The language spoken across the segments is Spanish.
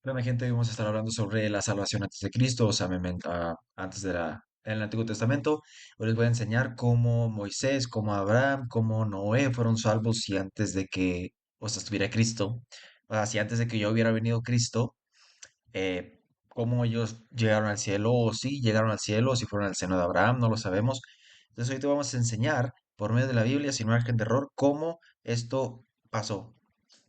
Bueno, gente, hoy vamos a estar hablando sobre la salvación antes de Cristo, o sea, antes en el Antiguo Testamento. Hoy les voy a enseñar cómo Moisés, cómo Abraham, cómo Noé fueron salvos y antes de que, o sea, estuviera Cristo, o sea, si antes de que yo hubiera venido Cristo, eh, cómo ellos llegaron al cielo, o si llegaron al cielo, o si fueron al seno de Abraham, no lo sabemos. Entonces hoy te vamos a enseñar, por medio de la Biblia, sin margen de error, cómo esto pasó.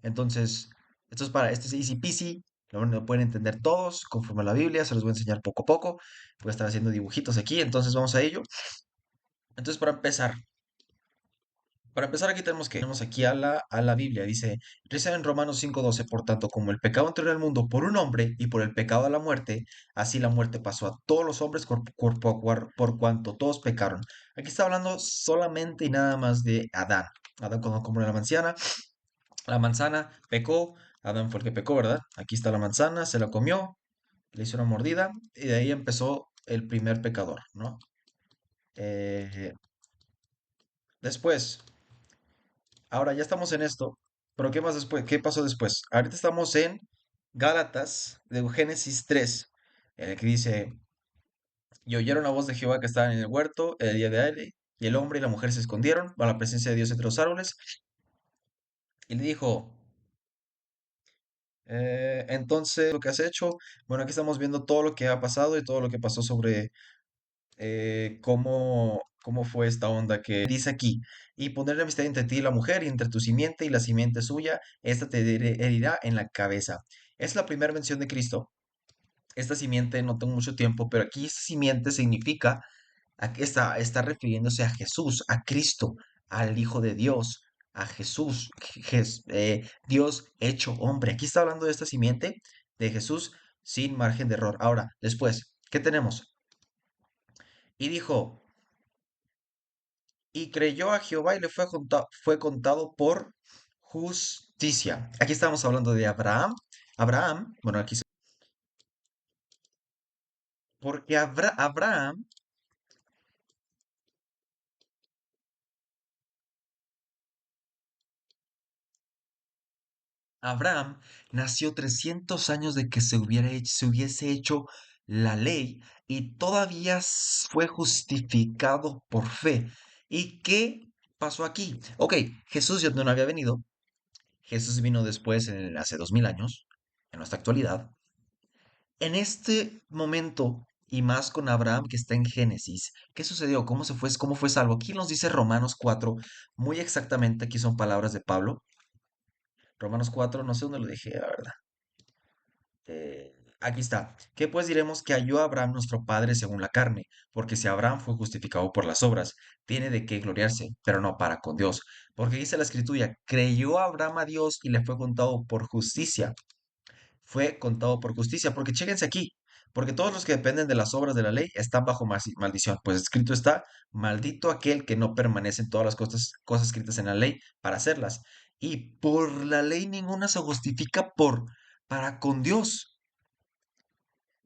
Entonces, este es easy peasy, lo pueden entender todos conforme a la Biblia, se los voy a enseñar poco a poco. Voy a estar haciendo dibujitos aquí, entonces vamos a ello. Entonces, para empezar aquí tenemos aquí a la Biblia, dice en Romanos 5:12, por tanto, como el pecado entró en el mundo por un hombre y por el pecado a la muerte, así la muerte pasó a todos los hombres por cuanto todos pecaron. Aquí está hablando solamente y nada más de Adán. Adán cuando comió la manzana, pecó, Adán fue el que pecó, ¿verdad? Aquí está la manzana, se la comió, le hizo una mordida y de ahí empezó el primer pecador, ¿no? Eh, Después, ahora ya estamos en esto, pero ¿qué más después? ¿Qué pasó después? Ahorita estamos en Gálatas, de Génesis 3, en el que dice, y oyeron la voz de Jehová que estaba en el huerto el día de aire, y el hombre y la mujer se escondieron a la presencia de Dios entre los árboles, y le dijo, entonces, lo que has hecho, bueno, aquí estamos viendo todo lo que ha pasado y todo lo que pasó sobre cómo fue esta onda que dice aquí. Y poner amistad entre ti y la mujer, y entre tu simiente y la simiente suya, esta te herirá en la cabeza. Es la primera mención de Cristo. Esta simiente, no tengo mucho tiempo, pero aquí esta simiente significa, está refiriéndose a Jesús, a Cristo, al Hijo de Dios, a Jesús, Dios hecho hombre. Aquí está hablando de esta simiente de Jesús sin margen de error. Ahora, después, ¿qué tenemos? Y dijo, y creyó a Jehová y le fue contado por justicia. Aquí estamos hablando de Abraham. Abraham, bueno, porque Abraham nació 300 años de que se hubiese hecho la ley y todavía fue justificado por fe. ¿Y qué pasó aquí? Ok, Jesús ya no había venido. Jesús vino después, hace 2000 años, en nuestra actualidad. En este momento, y más con Abraham que está en Génesis, ¿qué sucedió? ¿Cómo fue salvo? Aquí nos dice Romanos 4, muy exactamente, aquí son palabras de Pablo. Romanos 4, no sé dónde lo dejé, la verdad. Aquí está. ¿Qué pues diremos que halló a Abraham nuestro padre según la carne? Porque si Abraham fue justificado por las obras, tiene de qué gloriarse, pero no para con Dios. Porque dice la escritura, creyó Abraham a Dios y le fue contado por justicia. Fue contado por justicia, porque chéquense aquí, porque todos los que dependen de las obras de la ley están bajo maldición, pues escrito está, maldito aquel que no permanece en todas las cosas escritas en la ley para hacerlas. Y por la ley ninguna se justifica para con Dios,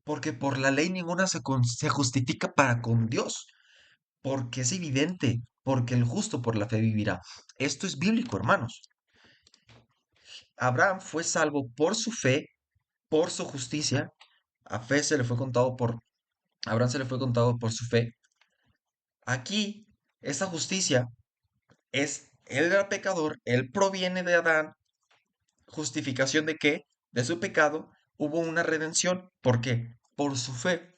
porque por la ley ninguna se justifica para con Dios, porque es evidente, porque el justo por la fe vivirá. Esto es bíblico, hermanos. Abraham fue salvo por su fe, por su justicia. A fe se le fue contado por Abraham se le fue contado por su fe. Aquí, esa justicia él era pecador, él proviene de Adán, justificación de qué, de su pecado, hubo una redención. ¿Por qué? Por su fe,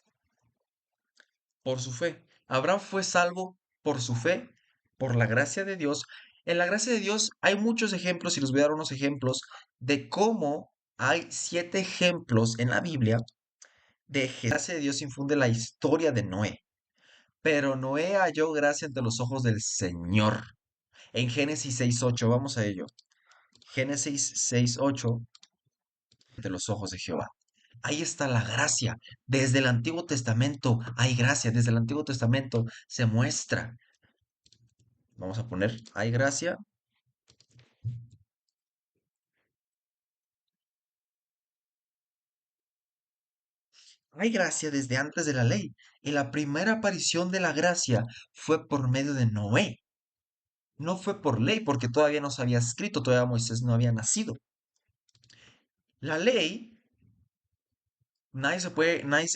por su fe. Abraham fue salvo por su fe, por la gracia de Dios. En la gracia de Dios hay muchos ejemplos y les voy a dar unos ejemplos de cómo hay 7 ejemplos en la Biblia de que la gracia de Dios infunde la historia de Noé. Pero Noé halló gracia ante los ojos del Señor. En Génesis 6:8, vamos a ello. Génesis 6:8, ante los ojos de Jehová. Ahí está la gracia. Desde el Antiguo Testamento hay gracia. Desde el Antiguo Testamento se muestra. Vamos a poner, hay gracia. Hay gracia desde antes de la ley. Y la primera aparición de la gracia fue por medio de Noé. No fue por ley, porque todavía no se había escrito, todavía Moisés no había nacido. La ley nadie se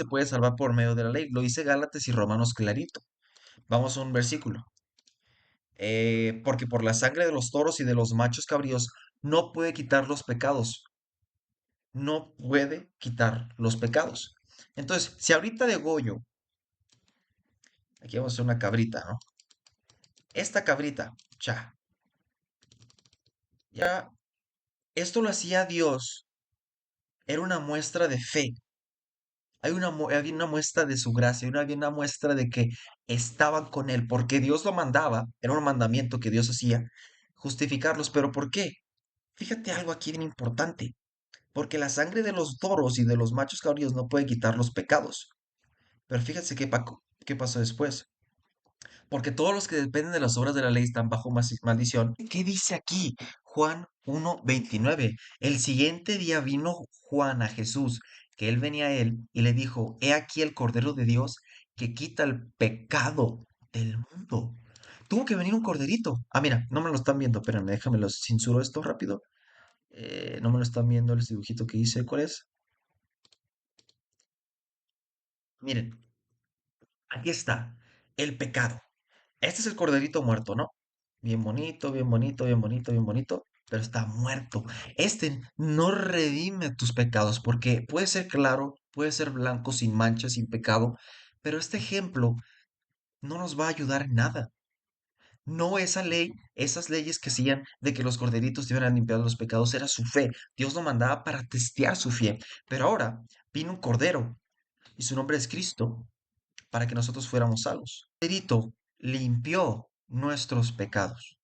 puede salvar por medio de la ley. Lo dice Gálatas y Romanos clarito. Vamos a un versículo. Porque por la sangre de los toros y de los machos cabríos no puede quitar los pecados. No puede quitar los pecados. Entonces, si ahorita de Goyo, aquí vamos a hacer una cabrita, ¿no? Esta cabrita, ya, ya, esto lo hacía Dios, era una muestra de fe. Había una muestra de su gracia, había una muestra de que estaban con él, porque Dios lo mandaba, era un mandamiento que Dios hacía, justificarlos. ¿Pero por qué? Fíjate algo aquí bien importante, porque la sangre de los toros y de los machos cabríos no puede quitar los pecados. Pero fíjate qué pasó después. Porque todos los que dependen de las obras de la ley están bajo maldición. ¿Qué dice aquí? Juan 1:29. El siguiente día vino Juan a Jesús, que él venía a él, y le dijo, He aquí el Cordero de Dios que quita el pecado del mundo. Tuvo que venir un corderito. Ah, mira, no me lo están viendo, espérenme, déjame lo censuro esto rápido. No me lo están viendo el dibujito que hice. ¿Cuál es? Miren, aquí está, el pecado. Este es el corderito muerto, ¿no? Bien bonito, bien bonito, bien bonito, bien bonito, pero está muerto. Este no redime tus pecados, porque puede ser claro, puede ser blanco, sin mancha, sin pecado, pero este ejemplo no nos va a ayudar en nada. No esa ley, esas leyes que hacían de que los corderitos te iban limpiar los pecados, era su fe. Dios lo mandaba para testear su fe. Pero ahora vino un cordero, y su nombre es Cristo, para que nosotros fuéramos salvos. El corderito limpió nuestros pecados.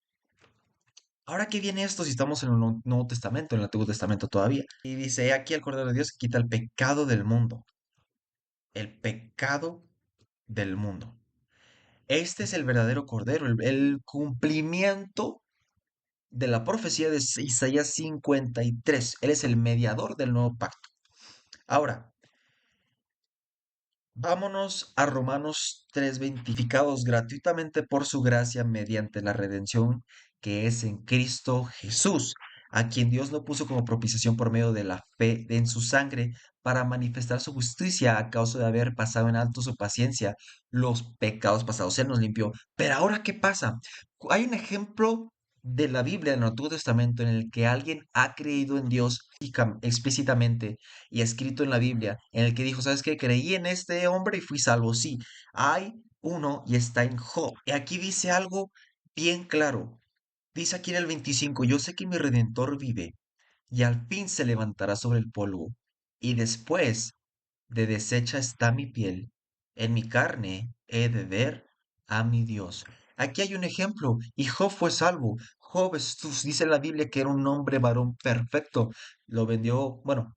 Ahora, ¿qué viene esto si estamos en el Nuevo Testamento, en el Antiguo Testamento todavía? Y dice, "He aquí el Cordero de Dios que quita el pecado del mundo. El pecado del mundo. Este es el verdadero Cordero, el cumplimiento de la profecía de Isaías 53. Él es el mediador del nuevo pacto. Ahora, vámonos a Romanos 3:20. Gratuitamente por su gracia mediante la redención que es en Cristo Jesús, a quien Dios lo puso como propiciación por medio de la fe en su sangre para manifestar su justicia a causa de haber pasado en alto su paciencia los pecados pasados. Él nos limpió. Pero ahora, ¿qué pasa? Hay un ejemplo de la Biblia en el Antiguo Testamento en el que alguien ha creído en Dios explícitamente y escrito en la Biblia, en el que dijo, ¿sabes qué? Creí en este hombre y fui salvo. Sí, hay uno y está en Job. Y aquí dice algo bien claro. Dice aquí en el 25, yo sé que mi redentor vive y al fin se levantará sobre el polvo. Y después de deshecha está mi piel, en mi carne he de ver a mi Dios. Aquí hay un ejemplo, y Job fue salvo. Job, dice la Biblia que era un hombre varón perfecto. Lo vendió, bueno,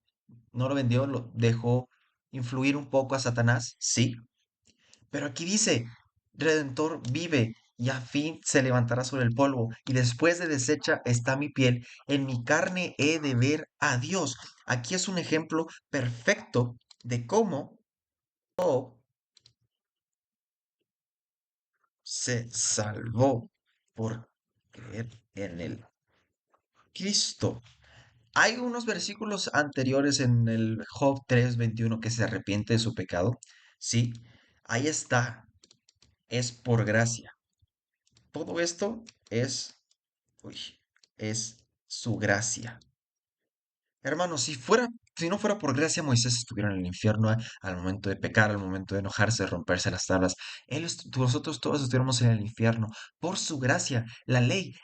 no lo vendió, lo dejó influir un poco a Satanás, sí. Pero aquí dice, Redentor vive y a fin se levantará sobre el polvo, y después de deshecha está mi piel, en mi carne he de ver a Dios. Aquí es un ejemplo perfecto de cómo Job se salvó por creer en el Cristo. Hay unos versículos anteriores en el Job 3:21 que se arrepiente de su pecado. Sí, ahí está, es por gracia. Todo esto es, uy, es su gracia. Hermano, si no fuera por gracia, Moisés estuviera en el infierno, al momento de pecar, al momento de enojarse, de romperse las tablas. Nosotros todos estuviéramos en el infierno. Por su gracia, la ley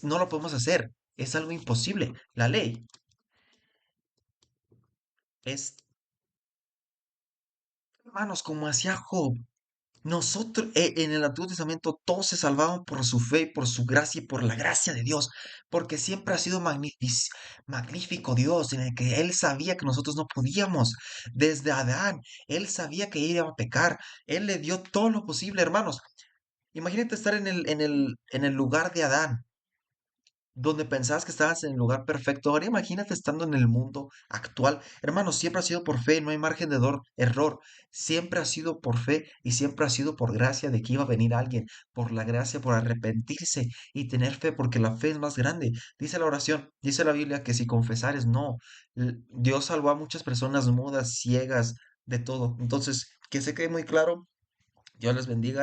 no lo podemos hacer. Es algo imposible. La ley es, hermanos, como hacía Job. Nosotros, en el Antiguo Testamento, todos se salvaban por su fe, por su gracia y por la gracia de Dios, porque siempre ha sido magnífico Dios, en el que Él sabía que nosotros no podíamos. Desde Adán, Él sabía que iba a pecar. Él le dio todo lo posible, hermanos. Imagínate estar en el lugar de Adán. donde pensabas que estabas en el lugar perfecto. Ahora imagínate estando en el mundo actual. Hermano, siempre ha sido por fe, no hay margen de error. Siempre ha sido por fe y siempre ha sido por gracia de que iba a venir alguien, por la gracia, por arrepentirse y tener fe, porque la fe es más grande. Dice la oración, dice la Biblia que si confesares, no. Dios salvó a muchas personas mudas, ciegas, de todo. Entonces, que se quede muy claro. Dios les bendiga.